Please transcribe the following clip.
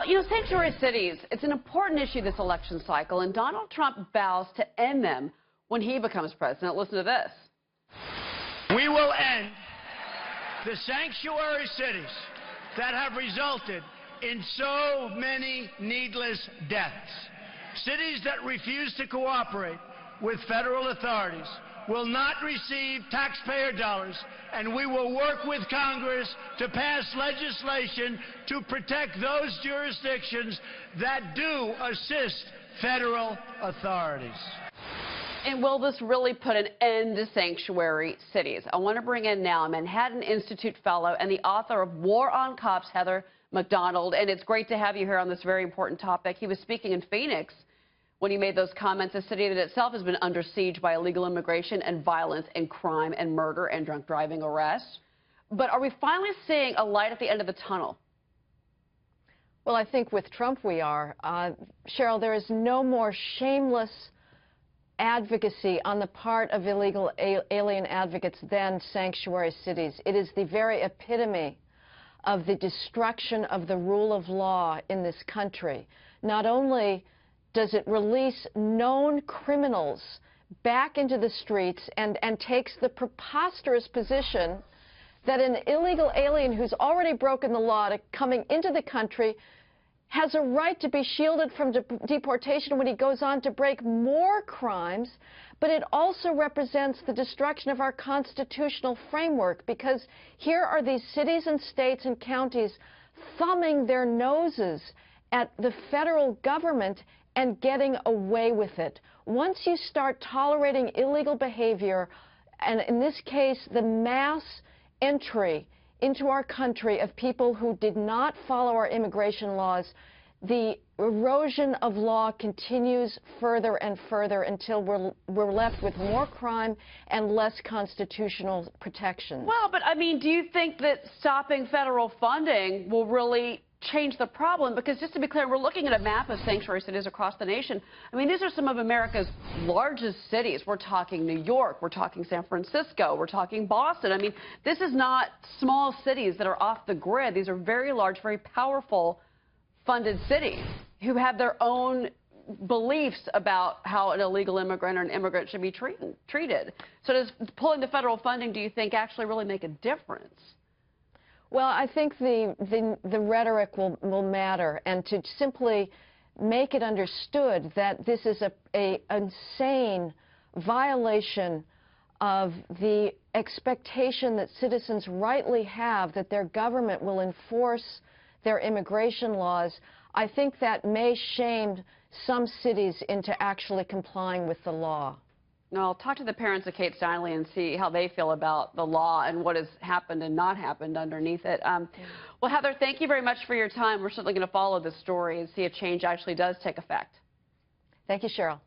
Well, sanctuary cities, it's an important issue this election cycle, and Donald Trump vows to end them when he becomes president. Listen to this. We will end the sanctuary cities that have resulted in so many needless deaths. Cities that refuse to cooperate with federal authorities will not receive taxpayer dollars, and we will work with Congress to pass legislation to protect those jurisdictions that do assist federal authorities. And will this really put an end to sanctuary cities? I want to bring in now a Manhattan Institute fellow and the author of War on Cops, Heather McDonald. And it's great to have you here on this very important topic. He was speaking in Phoenix when he made those comments, a city that itself has been under siege by illegal immigration and violence and crime and murder and drunk driving arrests. But are we finally seeing a light at the end of the tunnel? Well, I think with Trump we are. Cheryl, there is no more shameless advocacy on the part of illegal alien advocates than sanctuary cities. It is the very epitome of the destruction of the rule of law in this country. Not only does it release known criminals back into the streets and takes the preposterous position that an illegal alien who's already broken the law coming into the country has a right to be shielded from deportation when he goes on to break more crimes, but it also represents the destruction of our constitutional framework, because here are these cities and states and counties thumbing their noses at the federal government and getting away with it. Once you start tolerating illegal behavior, and in this case the mass entry into our country of people who did not follow our immigration laws, the erosion of law continues further and further until we're left with more crime and less constitutional protection. Well, but I mean, do you think that stopping federal funding will really change the problem? Because just to be clear, we're looking at a map of sanctuary cities across the nation. I mean, these are some of America's largest cities. We're talking New York, we're talking San Francisco, we're talking Boston. I mean, this is not small cities that are off the grid. These are very large, very powerful funded cities who have their own beliefs about how an illegal immigrant or an immigrant should be treated. So does pulling the federal funding, do you think, actually really make a difference? Well, I think the rhetoric will matter, and to simply make it understood that this is a insane violation of the expectation that citizens rightly have that their government will enforce their immigration laws. I think that may shame some cities into actually complying with the law. Now, I'll talk to the parents of Kate Steinle and see how they feel about the law and what has happened and not happened underneath it. Well, Heather, thank you very much for your time. We're certainly going to follow this story and see if change actually does take effect. Thank you, Cheryl.